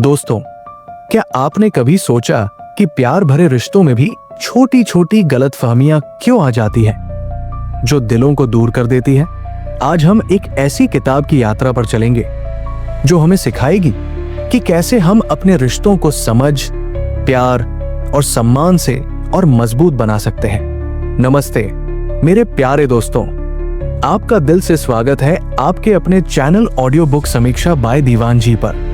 दोस्तों, क्या आपने कभी सोचा कि प्यार भरे रिश्तों में भी छोटी छोटी गलतफहमियां क्यों आ जाती है जो दिलों को दूर कर देती है? आज हम एक ऐसी किताब की यात्रा पर चलेंगे जो हमें सिखाएगी कि कैसे हम अपने रिश्तों को समझ, प्यार और सम्मान से और मजबूत बना सकते हैं। नमस्ते मेरे प्यारे दोस्तों, आपका दिल से स्वागत है आपके अपने चैनल ऑडियो बुक समीक्षा बाय दीवान जी पर।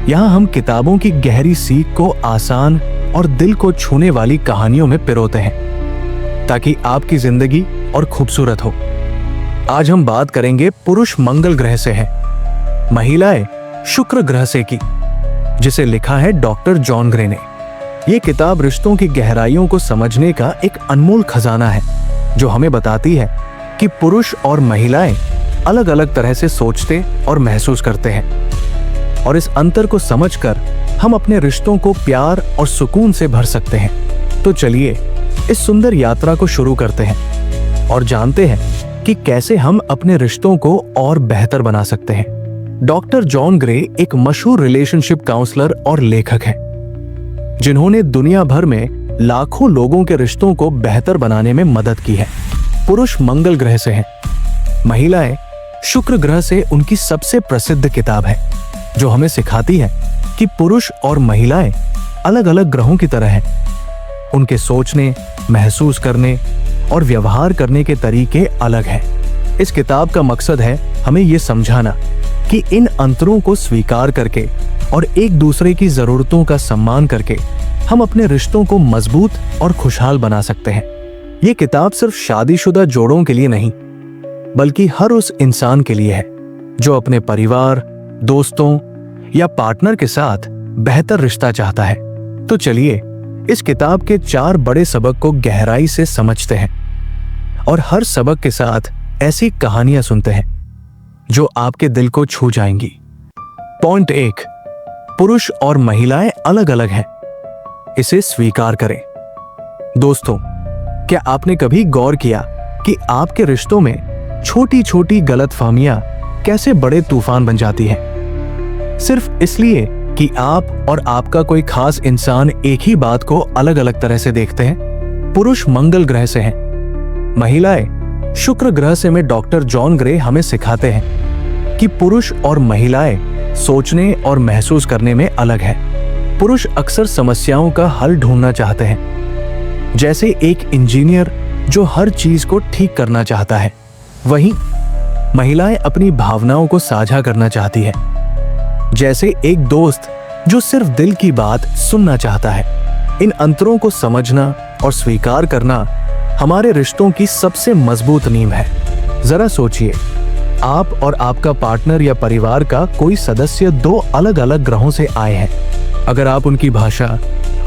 यहाँ हम किताबों की गहरी सीख को आसान और दिल को छूने वाली कहानियों में पिरोते हैं ताकि आपकी जिंदगी और खूबसूरत हो। आज हम बात करेंगे पुरुष मंगल ग्रह से है, महिलाएं शुक्र ग्रह से की, जिसे लिखा है डॉक्टर जॉन ग्रे ने। यह किताब रिश्तों की गहराइयों को समझने का एक अनमोल खजाना है जो हमें बताती है कि पुरुष और महिलाएं अलग अलग तरह से सोचते और महसूस करते हैं, और इस अंतर को समझकर हम अपने रिश्तों को प्यार और सुकून से भर सकते हैं। तो चलिए इस सुंदर यात्रा को शुरू करते हैं और जानते हैं कि कैसे हम अपने रिश्तों को और बेहतर बना सकते हैं। डॉक्टर जॉन ग्रे एक मशहूर रिलेशनशिप काउंसलर और लेखक हैं, जिन्होंने दुनिया भर में लाखों लोगों के रिश्तों को बेहतर बनाने में मदद की है। पुरुष मंगल ग्रह से हैं, महिलाएं शुक्र ग्रह से उनकी सबसे प्रसिद्ध किताब है जो हमें सिखाती है कि पुरुष और महिलाएं अलग अलग ग्रहों की तरह हैं। उनके सोचने, महसूस करने और व्यवहार करने के तरीके अलग हैं। इस किताब का मकसद है हमें यह समझाना कि इन अंतरों को स्वीकार करके और एक दूसरे की जरूरतों का सम्मान करके हम अपने रिश्तों को मजबूत और खुशहाल बना सकते हैं। ये किताब सिर्फ शादीशुदा जोड़ों के लिए नहीं, बल्कि हर उस इंसान के लिए है जो अपने परिवार, दोस्तों या पार्टनर के साथ बेहतर रिश्ता चाहता है। तो चलिए इस किताब के 4 बड़े सबक को गहराई से समझते हैं और हर सबक के साथ ऐसी कहानियां सुनते हैं जो आपके दिल को छू जाएंगी। पॉइंट 1, पुरुष और महिलाएं अलग अलग हैं, इसे स्वीकार करें। दोस्तों, क्या आपने कभी गौर किया कि आपके रिश्तों में छोटी छोटी गलतफहमियां कैसे बड़े तूफान बन जाती हैं, सिर्फ इसलिए कि आप और आपका कोई खास इंसान एक ही बात को अलग अलग तरह से देखते हैं? पुरुष मंगल ग्रह से हैं, महिलाएं शुक्र ग्रह से में डॉक्टर जॉन ग्रे हमें सिखाते हैं कि पुरुष और महिलाएं सोचने और महसूस करने में अलग हैं। पुरुष अक्सर समस्याओं का हल ढूंढना चाहते हैं, जैसे एक इंजीनियर जो हर चीज को ठीक करना चाहता है। वहीं महिलाएं अपनी भावनाओं को साझा करना चाहती है, जैसे एक दोस्त जो सिर्फ दिल की बात सुनना चाहता है। इन अंतरों को समझना और स्वीकार करना हमारे रिश्तों की सबसे मजबूत नींव है। जरा सोचिए, आप और आपका पार्टनर या परिवार का कोई सदस्य 2 अलग अलग ग्रहों से आए हैं। अगर आप उनकी भाषा,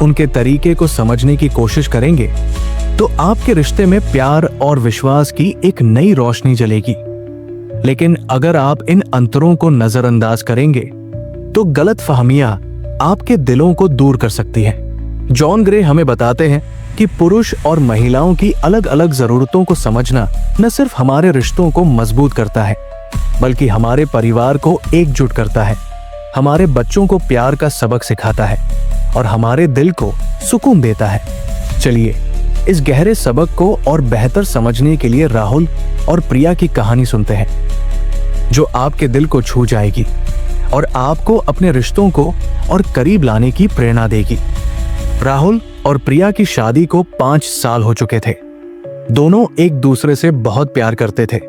उनके तरीके को समझने की कोशिश करेंगे तो आपके रिश्ते में प्यार और विश्वास की एक नई रोशनी जलेगी। लेकिन अगर आप इन अंतरों को नजरअंदाज करेंगे तो गलतफहमियां आपके दिलों को दूर कर सकती हैं। जॉन ग्रे हमें बताते हैं कि पुरुष और महिलाओं की अलग अलग जरूरतों को समझना न सिर्फ हमारे रिश्तों को मजबूत करता है, बल्कि हमारे परिवार को एकजुट करता है, हमारे बच्चों को प्यार का सबक सिखाता है और हमारे दिल को सुकून देता है। चलिए इस गहरे सबक को और बेहतर समझने के लिए राहुल और प्रिया की कहानी सुनते हैं, जो आपके दिल को छू जाएगी और आपको अपने रिश्तों को और करीब लाने की प्रेरणा देगी। राहुल और प्रिया की शादी को 5 साल हो चुके थे। दोनों एक दूसरे से बहुत प्यार करते थे,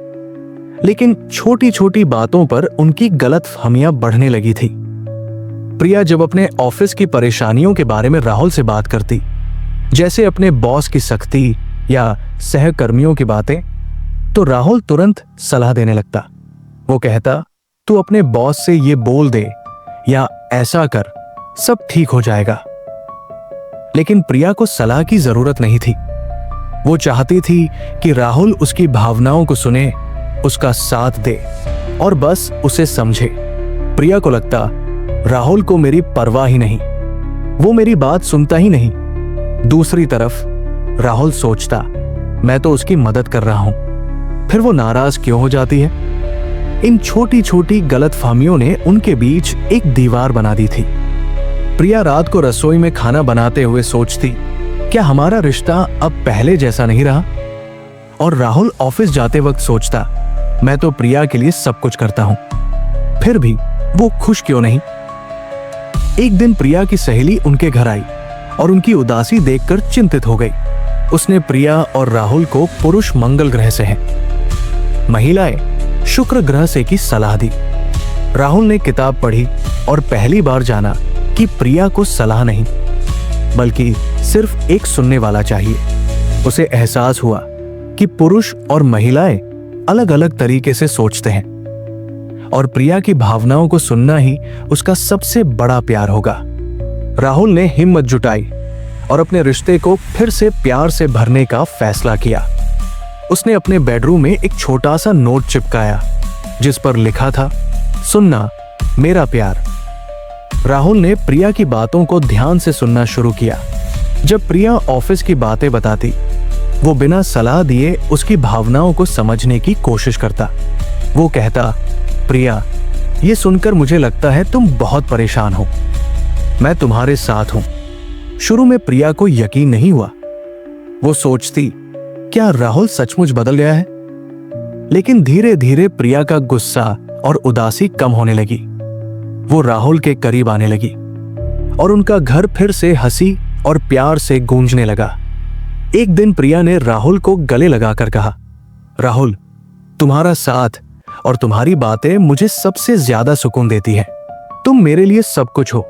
लेकिन छोटी छोटी बातों पर उनकी गलतफहमियां बढ़ने लगी थी। प्रिया जब अपने ऑफिस की परेशानियों के बारे में राहुल से बात करती, जैसे अपने बॉस की सख्ती या सहकर्मियों की बातें, तो राहुल तुरंत सलाह देने लगता। वो कहता, तू अपने बॉस से ये बोल दे या ऐसा कर, सब ठीक हो जाएगा। लेकिन प्रिया को सलाह की जरूरत नहीं थी। वो चाहती थी कि राहुल उसकी भावनाओं को सुने, उसका साथ दे और बस उसे समझे। प्रिया को लगता, राहुल को मेरी परवाह ही नहीं, वो मेरी बात सुनता ही नहीं। दूसरी तरफ राहुल सोचता, मैं तो उसकी मदद कर रहा हूं, फिर वो नाराज क्यों हो जाती है? इन छोटी छोटी गलतफहमियों ने उनके बीच एक दीवार बना दी थी। प्रिया रात को रसोई में खाना बनाते हुए सोचती, क्या हमारा रिश्ता अब पहले जैसा नहीं रहा? और राहुल ऑफिस जाते वक्त सोचता, मैं तो प्रिया के लिए सब कुछ करता हूं, फिर भी वो खुश क्यों नहीं? एक दिन प्रिया की सहेली उनके घर आई और उनकी उदासी देखकर चिंतित हो गई। उसने प्रिया और राहुल को पुरुष मंगल ग्रह से हैं, महिलाएं शुक्र ग्रह से की सलाह दी। राहुल ने किताब पढ़ी और पहली बार जाना कि प्रिया को सलाह नहीं बल्कि सिर्फ एक सुनने वाला चाहिए। उसे एहसास हुआ कि पुरुष और महिलाएं अलग अलग तरीके से सोचते हैं और प्रिया की भावनाओं को सुनना ही उसका सबसे बड़ा प्यार होगा। राहुल ने हिम्मत जुटाई और अपने रिश्ते को फिर से प्यार से भरने का फैसला किया। उसने अपने बेडरूम में एक छोटा सा नोट चिपकाया जिस पर लिखा था, सुनना मेरा प्यार। राहुल ने प्रिया की बातों को ध्यान से सुनना शुरू किया। जब प्रिया ऑफिस की बातें बताती, वो बिना सलाह दिए उसकी भावनाओं को समझने की कोशिश करता। वो कहता, प्रिया, ये सुनकर मुझे लगता है तुम बहुत परेशान हो, मैं तुम्हारे साथ हूं। शुरू में प्रिया को यकीन नहीं हुआ। वो सोचती, क्या राहुल सचमुच बदल गया है? लेकिन धीरे धीरे प्रिया का गुस्सा और उदासी कम होने लगी। वो राहुल के करीब आने लगी और उनका घर फिर से हंसी और प्यार से गूंजने लगा। एक दिन प्रिया ने राहुल को गले लगाकर कहा, राहुल, तुम्हारा साथ और तुम्हारी बातें मुझे सबसे ज्यादा सुकून देती हैं। तुम मेरे लिए सब कुछ हो।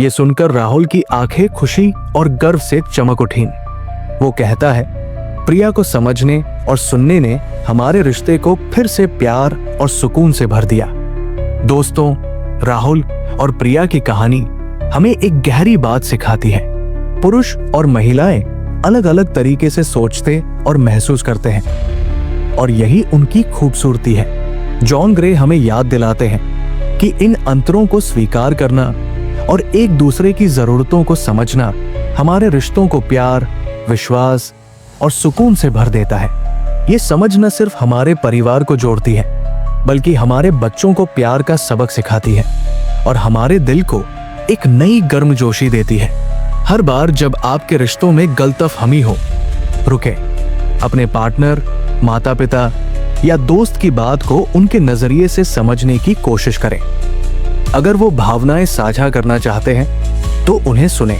यह सुनकर राहुल की आंखें खुशी और गर्व से चमक उठीं। वो कहता है, प्रिया को समझने और सुनने ने हमारे रिश्ते को फिर से प्यार और सुकून से भर दिया। दोस्तों, राहुल और प्रिया की कहानी हमें एक गहरी बात सिखाती है। पुरुष और महिलाएं अलग अलग तरीके से सोचते और महसूस करते हैं और यही उनकी खूबसूरती है। जॉन ग्रे हमें याद दिलाते हैं कि इन अंतरों को स्वीकार करना और एक दूसरे की जरूरतों को समझना हमारे रिश्तों को प्यार, विश्वास और सुकून से भर देता है। ये समझ न सिर्फ हमारे परिवार को जोड़ती है बल्कि हमारे बच्चों को प्यार का सबक सिखाती है और हमारे दिल को एक नई गर्मजोशी देती है। हर बार जब आपके रिश्तों में गलतफहमी हो, रुके, अपने पार्टनर, माता पिता या दोस्त की बात को उनके नजरिए से समझने की कोशिश करें। अगर वो भावनाएं साझा करना चाहते हैं तो उन्हें सुने।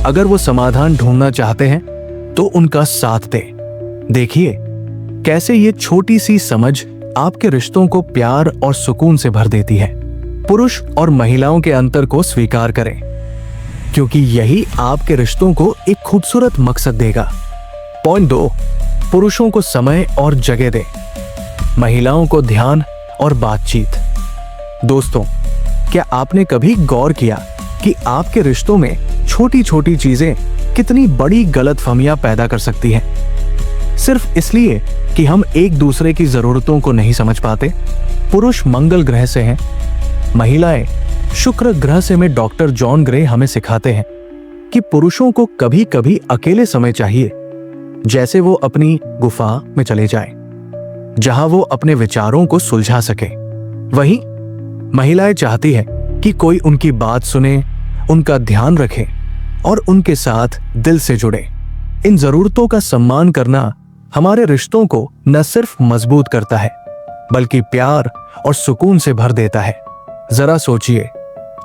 अगर वो समाधान ढूंढना चाहते हैं तो उनका साथ दें। देखिए कैसे ये छोटी सी समझ आपके रिश्तों को प्यार और सुकून से भर देती है। पुरुष और महिलाओं के अंतर को स्वीकार करें क्योंकि यही आपके रिश्तों को एक खूबसूरत मकसद देगा। पॉइंट 2, पुरुषों को समय और जगह दें, महिलाओं को ध्यान और बातचीत। दोस्तों, क्या आपने कभी गौर किया कि आपके रिश्तों में छोटी छोटी चीजें कितनी बड़ी गलतफहमियां पैदा कर सकती हैं, सिर्फ इसलिए कि हम एक दूसरे की जरूरतों को नहीं समझ पाते? पुरुष मंगल ग्रह से हैं, महिलाएं शुक्र ग्रह से में डॉक्टर जॉन ग्रे हमें सिखाते हैं कि पुरुषों को कभी कभी अकेले समय चाहिए, जैसे वो अपनी गुफा में चले जाएं, जहां वो अपने विचारों को सुलझा सके। वहीं महिलाएं चाहती हैं कि कोई उनकी बात सुने, उनका ध्यान रखे और उनके साथ दिल से जुड़े। इन जरूरतों का सम्मान करना हमारे रिश्तों को न सिर्फ मजबूत करता है बल्कि प्यार और सुकून से भर देता है। जरा सोचिए,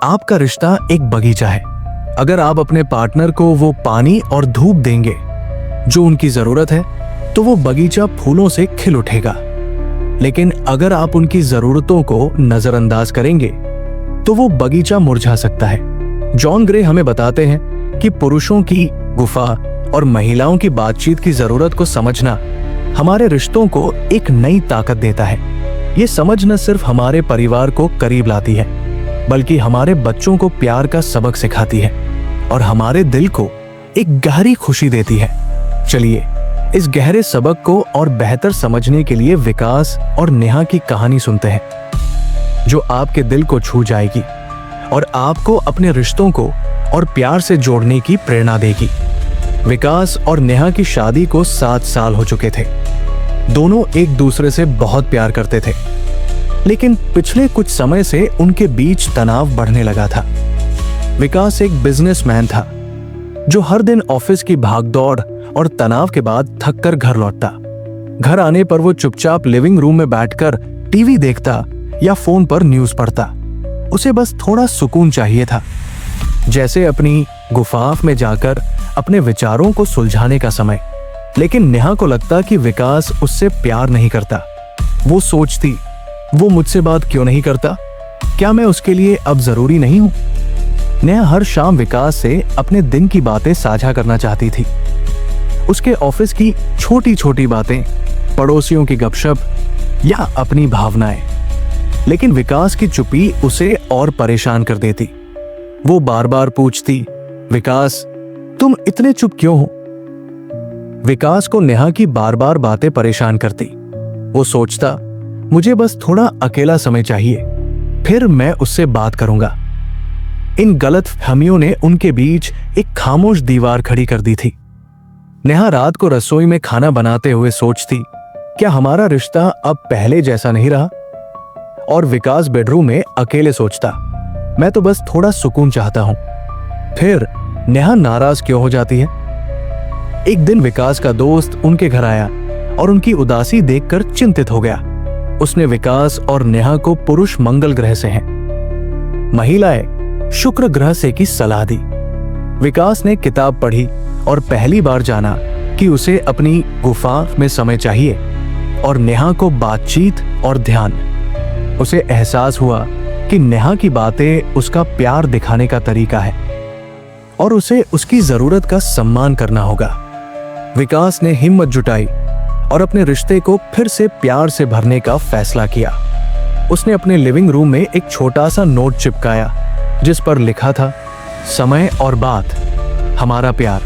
आपका रिश्ता एक बगीचा है। अगर आप अपने पार्टनर को वो पानी और धूप देंगे जो उनकी जरूरत है तो वो बगीचा फूलों से खिल उठेगा। लेकिन अगर आप उनकी जरूरतों को नजरअंदाज करेंगे तो वो बगीचा मुरझा सकता है। जॉन ग्रे हमें बताते हैं कि पुरुषों की गुफा और महिलाओं की बातचीत की जरूरत को समझना हमारे रिश्तों को एक नई ताकत देता है। ये समझ न सिर्फ हमारे परिवार को करीब लाती है बल्कि हमारे बच्चों को प्यार का सबक सिखाती है और हमारे दिल को एक गहरी खुशी देती है। चलिए इस गहरे सबक को और बेहतर समझने के लिए विकास और नेहा की कहानी सुनते हैं जो आपके दिल को छू जाएगी और आपको अपने रिश्तों को और प्यार से जोड़ने की प्रेरणा देगी। विकास और नेहा की शादी को 7 साल हो चुके थे। दोनों एक दूसरे से बहुत प्यार करते थे, लेकिन पिछले कुछ समय से उनके बीच तनाव बढ़ने लगा था। विकास एक बिजनेसमैन था जो हर दिन ऑफिस की भागदौड़ और तनाव के बाद थककर घर लौटता। घर आने पर वो चुपचाप लिविंग रूम में बैठकर टीवी देखता या फोन पर न्यूज पढ़ता। उसे बस थोड़ा सुकून चाहिए था, जैसे अपनी गुफाफ में जाकर अपने विचारों को सुलझाने का समय। लेकिन नेहा को लगता कि विकास उससे प्यार नहीं करता। वो सोचती, वो मुझसे बात क्यों नहीं करता? क्या मैं उसके लिए अब जरूरी नहीं हूं? नेहा हर शाम विकास से अपने दिन की बातें साझा करना चाहती थी। उसके ऑफिस की छोटी छोटी बातें, पड़ोसियों की गपशप या अपनी भावनाएं। लेकिन विकास की चुप्पी उसे और परेशान कर देती। वो बार बार पूछती, विकास तुम इतने चुप क्यों हो? विकास को नेहा की बार बार बातें परेशान करती। वो सोचता, मुझे बस थोड़ा अकेला समय चाहिए, फिर मैं उससे बात करूंगा। इन गलतफहमियों ने उनके बीच एक खामोश दीवार खड़ी कर दी थी। नेहा रात को रसोई में खाना बनाते हुए सोचती, क्या हमारा रिश्ता अब पहले जैसा नहीं रहा? और विकास बेडरूम में अकेले सोचता, मैं तो बस थोड़ा सुकून चाहता हूं। फिर नेहा नाराज क्यों हो जाती है? एक दिन विकास का दोस्त उनके घर आया और उनकी उदासी देखकर चिंतित हो गया। उसने विकास और नेहा को पुरुष मंगल ग्रह से हैं, महिलाएं शुक्र ग्रह से की सलाह दी। विकास ने किताब पढ़ी और पहली बार जाना कि उसे अपनी गुफा में समय चाहिए, और नेहा को बातचीत और ध्यान। उसे एहसास हुआ कि नेहा की बातें उसका प्यार दिखाने का तरीका है और उसे उसकी जरूरत का सम्मान करना होगा। विकास ने हिम्मत जुटाई और अपने रिश्ते को फिर से प्यार से भरने का फैसला किया। उसने अपने लिविंग रूम में एक छोटा सा नोट चिपकाया जिस पर लिखा था, समय और बात, हमारा प्यार।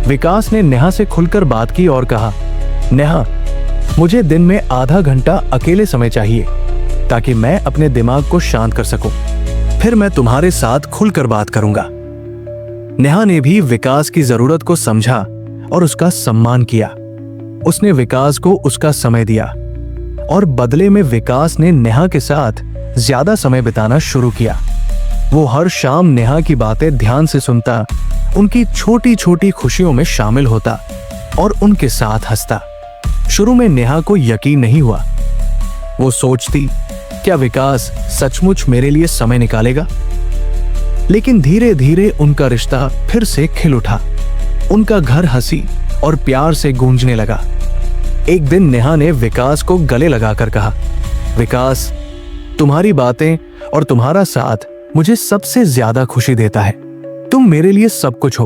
विकास ने नेहा से खुलकर बात की और कहा, नेहा, मुझे दिन में आधा घंटा अकेले समय चाहिए ताकि मैं अपने दिमाग को शांत कर सकूं। फिर मैं तुम्हारे साथ खुलकर बात करूंगा। नेहा ने भी विकास की जरूरत को समझा और उसका सम्मान किया। उसने विकास को उसका समय दिया और बदले में विकास ने नेहा के साथ ज्यादा समय बिताना शुरू किया। वो हर शाम नेहा की बातें ध्यान से सुनता, उनकी छोटी छोटी खुशियों में शामिल होता और उनके साथ हंसता। शुरू में नेहा को यकीन नहीं हुआ। वो सोचती, क्या विकास सचमुच मेरे लिए समय निकालेगा? लेकिन धीरे धीरे उनका रिश्ता फिर से खिल उठा। उनका घर हंसी और प्यार से गूंजने लगा। एक दिन नेहा ने विकास को गले लगाकर कहा, विकास, तुम्हारी बातें और तुम्हारा साथ मुझे सबसे ज्यादा खुशी देता है। तुम मेरे लिए सब कुछ हो।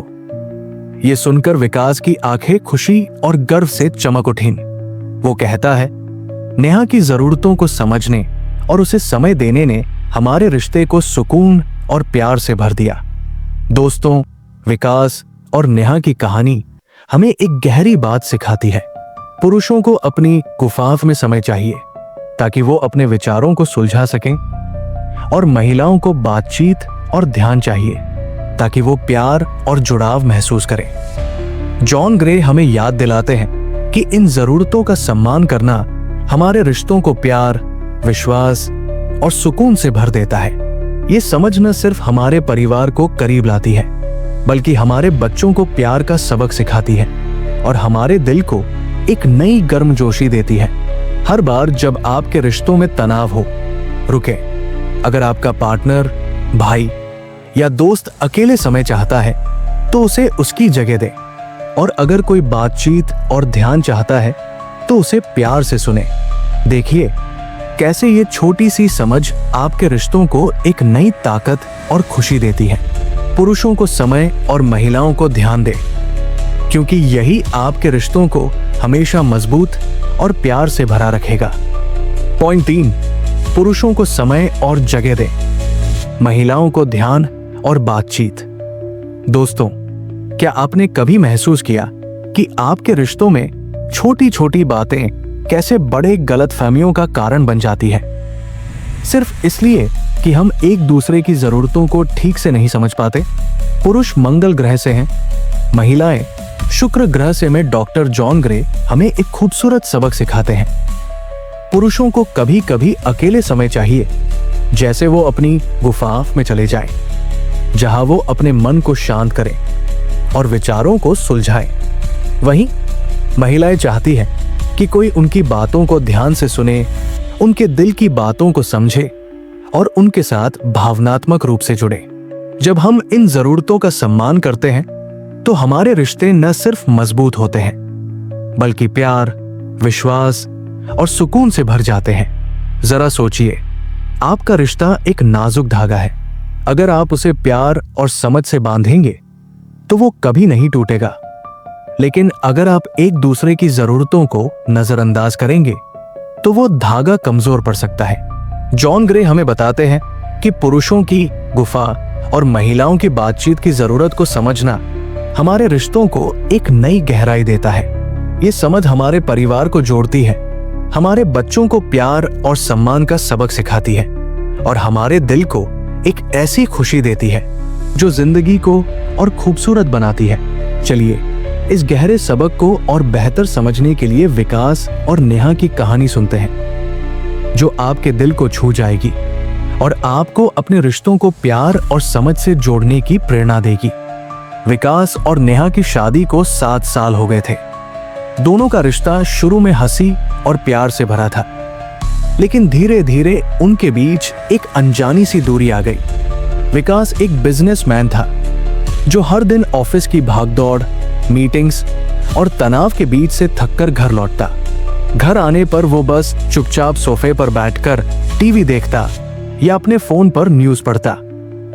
ये सुनकर विकास की आंखें खुशी और गर्व से चमक उठीं। वो कहता है, नेहा की जरूरतों को समझने और उसे समय देने ने हमारे रिश्ते को सुकून और प्यार से भर दिया। दोस्तों, विकास और नेहा की कहानी हमें एक गहरी बात सिखाती है। पुरुषों को अपनी गुफाफ में समय चाहिए ताकि वो अपने विचारों को सुलझा सकें, और महिलाओं को बातचीत और ध्यान चाहिए ताकि वो प्यार और जुड़ाव महसूस करें। जॉन ग्रे हमें याद दिलाते हैं कि इन जरूरतों का सम्मान करना हमारे रिश्तों को प्यार, विश्वास और सुकून से भर देता है। ये समझ न सिर्फ हमारे परिवार को करीब लाती है, बल्कि हमारे बच्चों को प्यार का सबक सिखाती है और हमारे दिल को एक नई गर्मजोशी देती है। हर बार जब आपके रिश्तों में तनाव हो, रुके। अगर आपका पार्टनर, भाई या दोस्त अकेले समय चाहता है तो उसे उसकी जगह दे, और अगर कोई बातचीत और ध्यान चाहता है तो उसे प्यार से सुने। देखिए कैसे ये छोटी सी समझ आपके रिश्तों को एक नई ताकत और खुशी देती है। पुरुषों को समय और महिलाओं को ध्यान दे, क्योंकि यही आपके रिश्तों को हमेशा मजबूत और प्यार से भरा रखेगा। पॉइंट 3, पुरुषों को समय और जगह दे, महिलाओं को ध्यान और बातचीत। दोस्तों, क्या आपने कभी महसूस किया कि आपके रिश्तों में छोटी छोटी बातें कैसे बड़े गलतफहमियों का कारण बन जाती है, सिर्फ इसलिए कि हम एक दूसरे की जरूरतों को ठीक से नहीं समझ पाते? पुरुष मंगल ग्रह से हैं, महिलाएं शुक्र ग्रह से में डॉक्टर जॉन ग्रे हमें एक खूबसूरत सबक सिखाते हैं। पुरुषों को कभी कभी अकेले समय चाहिए, जैसे वो अपनी गुफाफ में चले जाएं। जहां वो अपने मन को शांत करे और विचारों को सुलझाए। वहीं महिलाएं चाहती हैं कि कोई उनकी बातों को ध्यान से सुने, उनके दिल की बातों को समझे और उनके साथ भावनात्मक रूप से जुड़े। जब हम इन जरूरतों का सम्मान करते हैं तो हमारे रिश्ते न सिर्फ मजबूत होते हैं बल्कि प्यार, विश्वास और सुकून से भर जाते हैं। जरा सोचिए, आपका रिश्ता एक नाजुक धागा है। अगर आप उसे प्यार और समझ से बांधेंगे तो वो कभी नहीं टूटेगा, लेकिन अगर आप एक दूसरे की जरूरतों को नजरअंदाज करेंगे तो वो धागा कमजोर पड़ सकता है। जॉन ग्रे हमें बताते हैं कि पुरुषों की गुफा और महिलाओं की बातचीत की जरूरत को समझना हमारे रिश्तों को एक नई गहराई देता है। ये समझ हमारे परिवार को जोड़ती है, हमारे बच्चों को प्यार और सम्मान का सबक सिखाती है और हमारे दिल को एक ऐसी खुशी देती है जो जिंदगी को और खूबसूरत बनाती है। चलिए इस गहरे सबक को और बेहतर समझने के लिए विकास और नेहा की कहानी सुनते हैं, जो आपके दिल को छू जाएगी और आपको अपने रिश्तों को प्यार और समझ से जोड़ने की प्रेरणा देगी। विकास और नेहा की शादी को 7 साल हो गए थे। दोनों का रिश्ता शुरू में हंसी और प्यार से भरा था, लेकिन धीरे धीरे उनके बीच एक अनजानी सी दूरी आ गई। विकास एक बिजनेसमैन था जो हर दिन ऑफिस की भागदौड़, मीटिंग्स और तनाव के बीच से थककर घर लौटता। घर आने पर वो बस चुपचाप सोफे पर बैठकर टीवी देखता या अपने फोन पर न्यूज़ पढ़ता।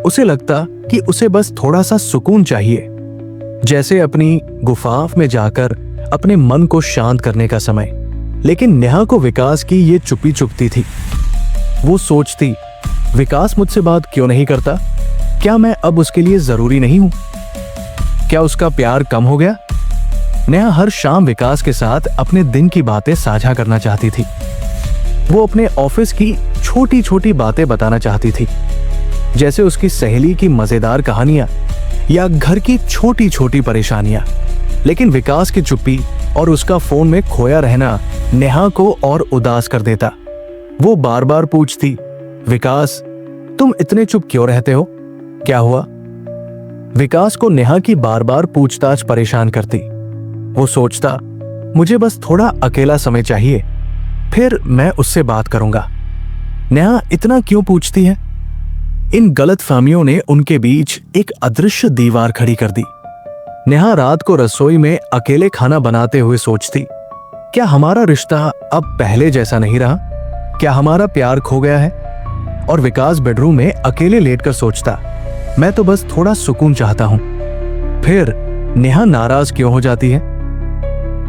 उसे लगता कि उसे बस थोड़ा सा सुकून चाहिए, जैसे अपनी गुफा में जाकर अपने मन को शांत करने का समय। लेकिन नेहा को विकास की ये चुप्पी चुभती थी। वो सोचती, विकास मुझसे बात क्यों नहीं करता? क्या मैं अब उसके लिए जरूरी नहीं हूं? क्या उसका प्यार कम हो गया? नेहा हर शाम विकास के साथ अपने दिन की बातें साझा करना चाहती थी। वो अपने ऑफिस की छोटी छोटी बातें बताना चाहती थी, जैसे उसकी सहेली की मजेदार कहानियां या घर की छोटी छोटी परेशानियां। लेकिन विकास की चुप्पी और उसका फोन में खोया रहना नेहा को और उदास कर देता। वो बार बार पूछती, विकास तुम इतने चुप क्यों रहते हो? क्या हुआ? विकास को नेहा की बार बार पूछताछ परेशान करती। वो सोचता, मुझे बस थोड़ा अकेला समय चाहिए, फिर मैं उससे बात करूंगा। नेहा इतना क्यों पूछती है? इन गलतफहमियों ने उनके बीच एक अदृश्य दीवार खड़ी कर दी। नेहा रात को रसोई में अकेले खाना बनाते हुए सोचती, क्या हमारा रिश्ता अब पहले जैसा नहीं रहा? क्या हमारा प्यार खो गया है? और विकास बेडरूम में अकेले लेटकर सोचता, मैं तो बस थोड़ा सुकून चाहता हूं। फिर नेहा नाराज क्यों हो जाती है?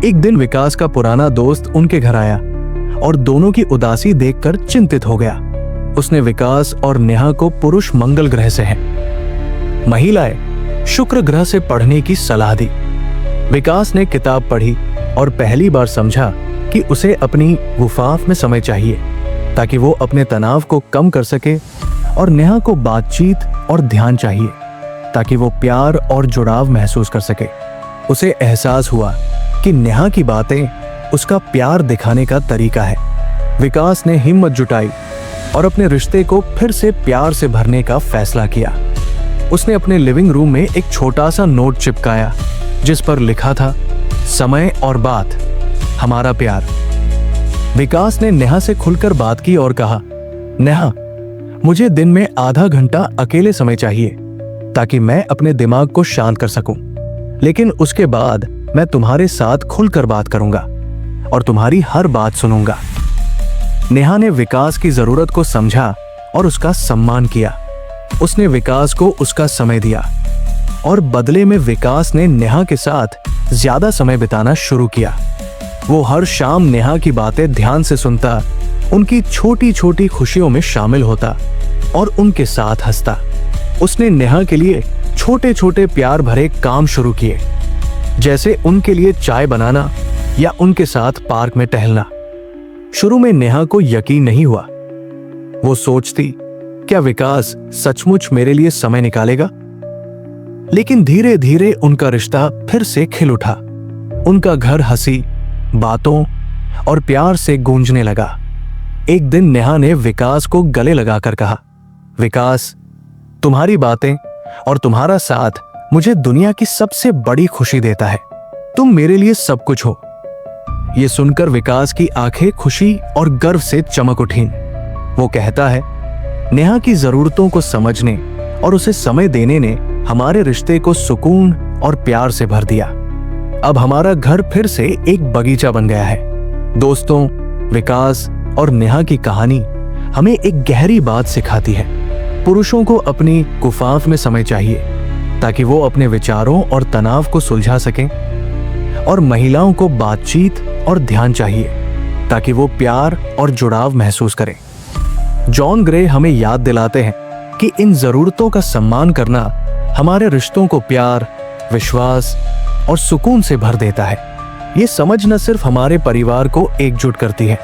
एक दिन विकास का पुराना दोस्त उनके घर आया और दोनों की उदासी देखकर चिंतित हो गया। उसने विकास और नेहा को पुरुष मंगल ग्रह से है, महिलाएं शुक्र ग्रह से पढ़ने की सलाह दी। विकास ने किताब पढ़ी और पहली बार समझा कि उसे अपनी गुफा में समय चाहिए ताकि वो अपने तनाव को कम कर सके, और नेहा को बातचीत और ध्यान चाहिए ताकि वो प्यार और जुड़ाव महसूस कर सके। उसे एहसास हुआ कि नेहा की बातें उसका प्यार दिखाने का तरीका है। विकास ने हिम्मत जुटाई और अपने रिश्ते को फिर से प्यार से भरने का फैसला किया। उसने अपने लिविंग रूम में एक छोटा सा नोट चिपकाया जिस पर लिखा था, समय और बात, हमारा प्यार। विकास ने नेहा से खुलकर बात की और कहा, नेहा, मुझे दिन में आधा घंटा अकेले समय चाहिए ताकि मैं अपने दिमाग को शांत कर सकूं, लेकिन उसके बाद मैं तुम्हारे साथ खुलकर बात करूंगा और तुम्हारी हर बात सुनूंगा। नेहा ने विकास की जरूरत को समझा और उसका सम्मान किया। उसने विकास को उसका समय दिया और बदले में विकास ने नेहा के साथ ज्यादा समय बिताना शुरू किया। वो हर शाम नेहा की बातें ध्यान से सुनता, उनकी छोटी छोटी खुशियों में शामिल होता और उनके साथ हंसता। उसने नेहा के लिए छोटे छोटे प्यार भरे काम शुरू किए, जैसे उनके लिए चाय बनाना या उनके साथ पार्क में टहलना। शुरू में नेहा को यकीन नहीं हुआ। वो सोचती, क्या विकास सचमुच मेरे लिए समय निकालेगा? लेकिन धीरे धीरे उनका रिश्ता फिर से खिल उठा। उनका घर हंसी, बातों और प्यार से गूंजने लगा। एक दिन नेहा ने विकास को गले लगाकर कहा, विकास, तुम्हारी बातें और तुम्हारा साथ मुझे दुनिया की सबसे बड़ी खुशी देता है। तुम मेरे लिए सब कुछ हो। ये सुनकर विकास की आंखें खुशी और गर्व से चमक उठीं। वो कहता है, नेहा की जरूरतों को समझने और उसे समय देने ने हमारे रिश्ते को सुकून और प्यार से भर दिया। अब हमारा घर फिर से एक बगीचा बन गया है। दोस्तों, विकास और नेहा की कहानी हमें एक गहरी बात सिखाती है। पुरुषों को अपनी गुफाफ में समय चाहिए ताकि वो अपने विचारों और तनाव को सुलझा सकें, और महिलाओं को बातचीत और ध्यान चाहिए ताकि वो प्यार और जुड़ाव महसूस करें। जॉन ग्रे हमें याद दिलाते हैं कि इन जरूरतों का सम्मान करना हमारे रिश्तों को प्यार, विश्वास और सुकून से भर देता है। ये समझ न सिर्फ हमारे परिवार को एकजुट करती है,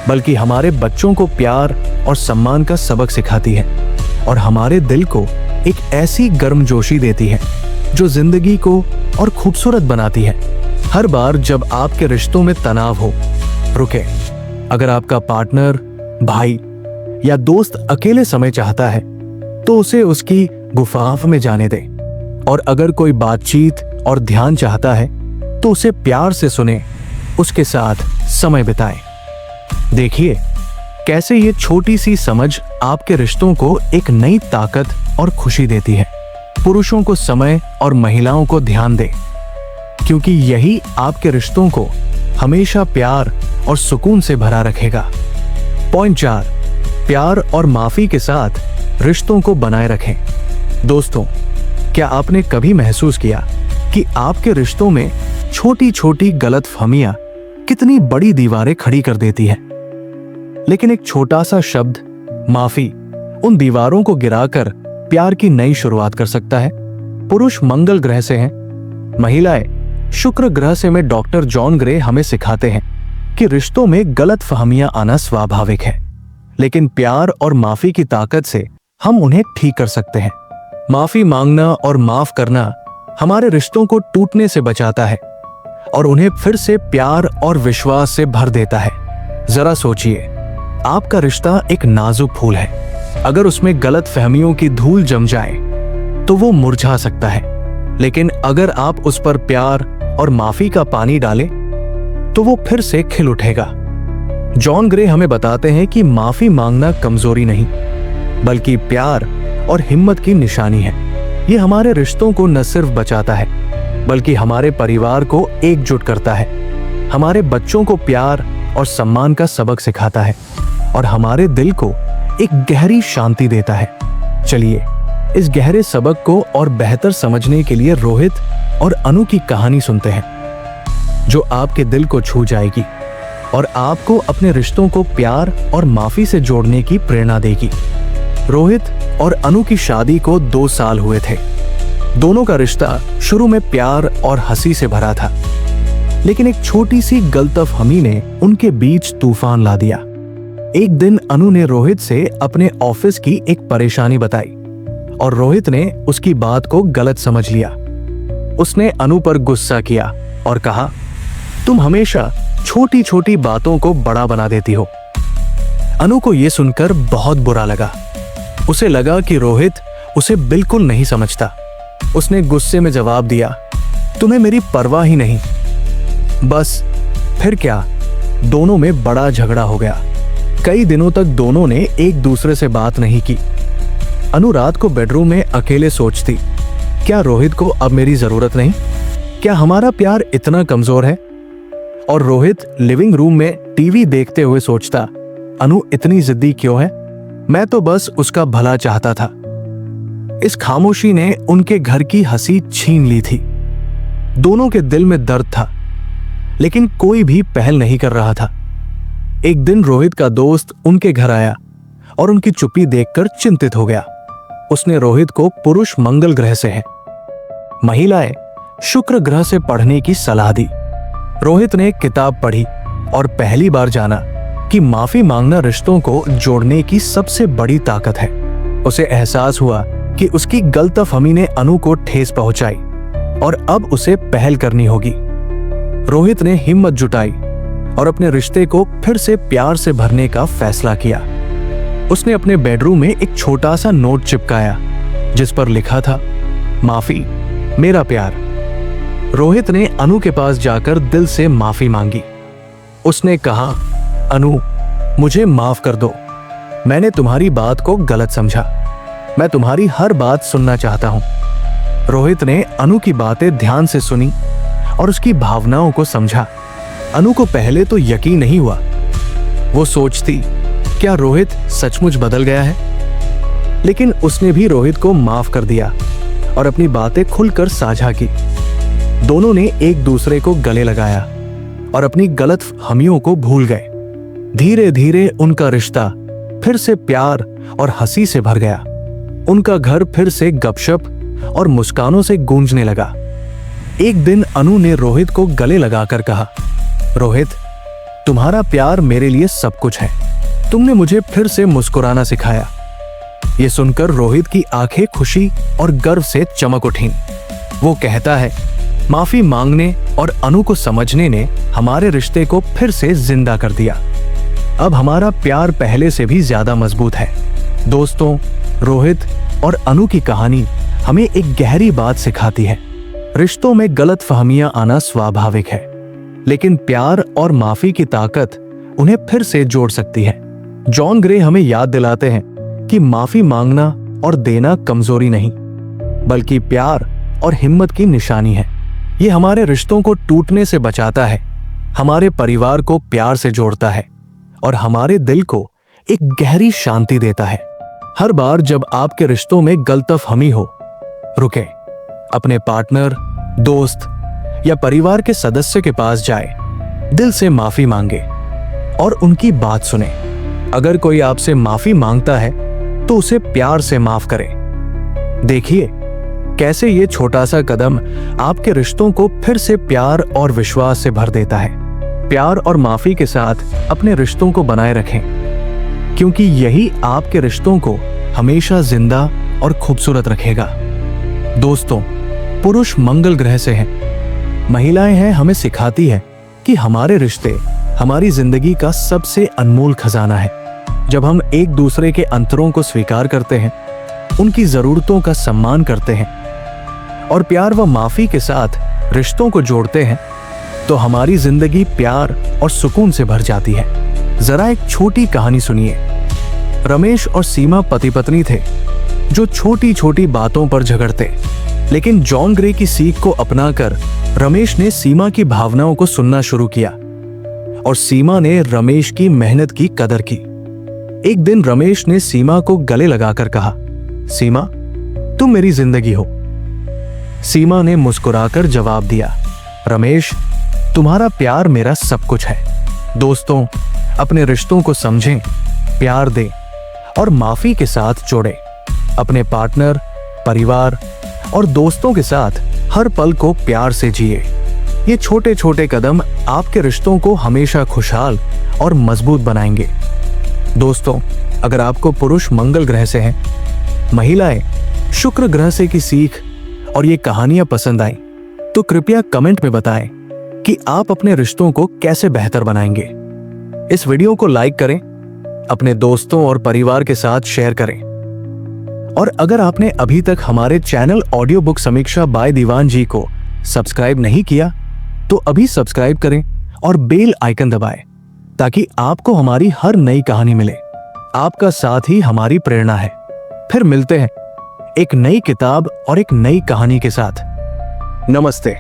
बल्कि हमारे बच्चों को प्यार और सम्मान का सबक सिखाती है, और हमारे दिल को एक ऐसी गर्मजोशी देती है जो जिंदगी को और खूबसूरत बनाती है। हर बार जब आपके रिश्तों में तनाव हो, रुके। अगर आपका पार्टनर, भाई या दोस्त अकेले समय चाहता है तो उसे उसकी गुफाफ में जाने दें, और अगर कोई बातचीत और ध्यान चाहता है तो उसे प्यार से सुने, उसके साथ समय बिताएं। देखिए कैसे ये छोटी सी समझ आपके रिश्तों को एक नई ताकत और खुशी देती है। पुरुषों को समय और महिलाओं को ध्यान दें, क्योंकि यही आपके रिश्तों को हमेशा प्यार और सुकून से भरा रखेगा। पॉइंट 4, प्यार और माफी के साथ रिश्तों को बनाए रखें। दोस्तों, क्या आपने कभी महसूस किया कि आपके रिश्तों में छोटी छोटी गलतफहमियां कितनी बड़ी दीवारें खड़ी कर देती है? लेकिन एक छोटा सा शब्द माफी उन दीवारों को गिराकर प्यार की नई शुरुआत कर सकता है। पुरुष मंगल ग्रह से हैं, महिलाएं शुक्र ग्रह से में डॉक्टर जॉन ग्रे हमें सिखाते हैं कि रिश्तों में गलतफहमियां आना स्वाभाविक है, लेकिन प्यार और माफी की ताकत से हम उन्हें ठीक कर सकते हैं। माफी मांगना और माफ करना हमारे रिश्तों को टूटने से बचाता है और उन्हें फिर से प्यार और विश्वास से भर देता है। जरा सोचिए, आपका रिश्ता एक नाजुक फूल है। अगर उसमें गलतफहमियों की धूल जम जाए तो वो मुरझा सकता है, लेकिन अगर आप उस पर प्यार और माफी का पानी डालें तो वो फिर से खिल उठेगा। जॉन ग्रे हमें बताते हैं कि माफी मांगना कमजोरी नहीं, बल्कि प्यार और हिम्मत की निशानी है। ये हमारे रिश्तों को न सिर्फ बचाता है, बल्कि हमारे परिवार को एकजुट करता है, हमारे बच्चों को प्यार और सम्मान का सबक सिखाता है, और हमारे दिल को एक गहरी शांति देता है। चलिए इस गहरे सबक को और बेहतर समझने के लिए रोहित और अनु की कहानी सुनते हैं, जो आपके दिल को छू जाएगी और आपको अपने रिश्तों को प्यार और माफी से जोड़ने की प्रेरणा देगी। रोहित और अनु की शादी को 2 साल हुए थे। दोनों का रिश्ता शुरू में प्यार और हंसी से भरा था, लेकिन एक छोटी सी गलतफहमी ने उनके बीच तूफान ला दिया। एक दिन अनु ने रोहित से अपने ऑफिस की एक परेशानी बताई और रोहित ने उसकी बात को गलत समझ लिया। उसने अनु पर गुस्सा किया और कहा, तुम हमेशा छोटी छोटी बातों को बड़ा बना देती हो। अनु को यह सुनकर बहुत बुरा लगा। उसे लगा कि रोहित उसे बिल्कुल नहीं समझता। उसने गुस्से में जवाब दिया, तुम्हें मेरी परवाह ही नहीं। बस फिर क्या, दोनों में बड़ा झगड़ा हो गया। कई दिनों तक दोनों ने एक दूसरे से बात नहीं की। अनु रात को बेडरूम में अकेले सोचती, क्या रोहित को अब मेरी जरूरत नहीं? क्या हमारा प्यार इतना कमजोर है? और रोहित लिविंग रूम में टीवी देखते हुए सोचता, अनु इतनी जिद्दी क्यों है? मैं तो बस उसका भला चाहता था। इस खामोशी ने उनके घर की हंसी छीन ली थी। दोनों के दिल में दर्द था, लेकिन कोई भी पहल नहीं कर रहा था। एक दिन रोहित का दोस्त उनके घर आया और उनकी चुप्पी देखकर चिंतित हो गया। उसने रोहित को पुरुष मंगल ग्रह से है, महिलाएं शुक्र ग्रह से पढ़ने की सलाह दी। रोहित ने किताब पढ़ी और पहली बार जाना कि माफी मांगना रिश्तों को जोड़ने की सबसे बड़ी ताकत है। उसे एहसास हुआ कि उसकी गलतफहमी ने अनु को ठेस पहुंचाई और अब उसे पहल करनी होगी। रोहित ने हिम्मत जुटाई और अपने रिश्ते को फिर से प्यार से भरने का फैसला किया। उसने अपने बेडरूम में एक छोटा सा नोट चिपकाया जिस पर लिखा था, माफी मेरा प्यार। रोहित ने अनु के पास जाकर दिल से माफी मांगी। उसने कहा, अनु, मुझे माफ कर दो। मैंने तुम्हारी बात को गलत समझा। मैं तुम्हारी हर बात सुनना चाहता हूं। रोहित ने अनु की बातें ध्यान से सुनी और उसकी भावनाओं को समझा। अनु को पहले तो यकीन नहीं हुआ। वो सोचती, क्या रोहित सचमुच बदल गया है? लेकिन उसने भी रोहित को माफ कर दिया और अपनी बातें खुलकर साझा की। दोनों ने एक दूसरे को गले लगाया और अपनी गलत फहमियों को भूल गए। धीरे धीरे उनका रिश्ता फिर से प्यार और हंसी से भर गया। उनका घर फिर से गपशप और मुस्कानों से गूंजने लगा। एक दिन अनु ने रोहित को गले लगाकर कहा, रोहित, तुम्हारा प्यार मेरे लिए सब कुछ है। तुमने मुझे फिर से मुस्कुराना सिखाया। यह सुनकर रोहित की आंखें खुशी और गर्व से चमक उठीं। वो कहता है, माफी मांगने और अनु को समझने ने हमारे रिश्ते को फिर से जिंदा कर दिया। अब हमारा प्यार पहले से भी ज्यादा मजबूत है। दोस्तों, रोहित और अनु की कहानी हमें एक गहरी बात सिखाती है। रिश्तों में गलत फहमियां आना स्वाभाविक है, लेकिन प्यार और माफी की ताकत उन्हें फिर से जोड़ सकती है। जॉन ग्रे हमें याद दिलाते हैं कि माफी मांगना और देना कमजोरी नहीं, बल्कि प्यार और हिम्मत की निशानी है। ये हमारे रिश्तों को टूटने से बचाता है, हमारे परिवार को प्यार से जोड़ता है और हमारे दिल को एक गहरी शांति देता है। हर बार जब आपके रिश्तों में गलतफहमी हो, रुके, अपने पार्टनर, दोस्त या परिवार के सदस्य के पास जाए, दिल से माफी मांगे और उनकी बात सुने। अगर कोई आपसे माफी मांगता है तो उसे प्यार से माफ करें। देखिए कैसे ये छोटा सा कदम आपके रिश्तों को फिर से प्यार और विश्वास से भर देता है। प्यार और माफी के साथ अपने रिश्तों को बनाए रखें, क्योंकि यही आपके रिश्तों को हमेशा जिंदा और खूबसूरत रखेगा। दोस्तों, पुरुष मंगल ग्रह से हैं, महिलाएं हैं हमें सिखाती है कि हमारे रिश्ते हमारी जिंदगी का सबसे अनमोल खजाना है। जब हम एक दूसरे के अंतरों को स्वीकार करते हैं, उनकी जरूरतों का सम्मान करते हैं और प्यार व माफी के साथ रिश्तों को जोड़ते हैं, तो हमारी जिंदगी प्यार और सुकून से भर जाती है। जरा एक छोटी कहानी सुनिए। रमेश और सीमा पति पत्नी थे जो छोटी छोटी बातों पर झगड़ते, लेकिन जॉन ग्रे की सीख को अपनाकर रमेश ने सीमा की भावनाओं को सुनना शुरू किया और सीमा ने रमेश की मेहनत की कदर की। एक दिन रमेश ने सीमा को गले लगाकर कहा, सीमा, तुम मेरी जिंदगी हो। सीमा ने मुस्कुराकर जवाब दिया, रमेश, तुम्हारा प्यार मेरा सब कुछ है। दोस्तों, अपने रिश्तों को समझें, प्यार दें और माफी के साथ जोड़ें। अपने पार्टनर, परिवार और दोस्तों के साथ हर पल को प्यार से जिए। ये छोटे छोटे कदम आपके रिश्तों को हमेशा खुशहाल और मजबूत बनाएंगे। दोस्तों, अगर आपको पुरुष मंगल ग्रह से हैं, महिलाएं शुक्र ग्रह से की सीख और ये कहानियां पसंद आई, तो कृपया कमेंट में बताएं कि आप अपने रिश्तों को कैसे बेहतर बनाएंगे। इस वीडियो को लाइक करें, अपने दोस्तों और परिवार के साथ शेयर करें और अगर आपने अभी तक हमारे चैनल ऑडियो बुक समीक्षा बाय दीवान जी को सब्सक्राइब नहीं किया तो अभी सब्सक्राइब करें और बेल आइकन दबाएं ताकि आपको हमारी हर नई कहानी मिले। आपका साथ ही हमारी प्रेरणा है। फिर मिलते हैं एक नई किताब और एक नई कहानी के साथ। नमस्ते।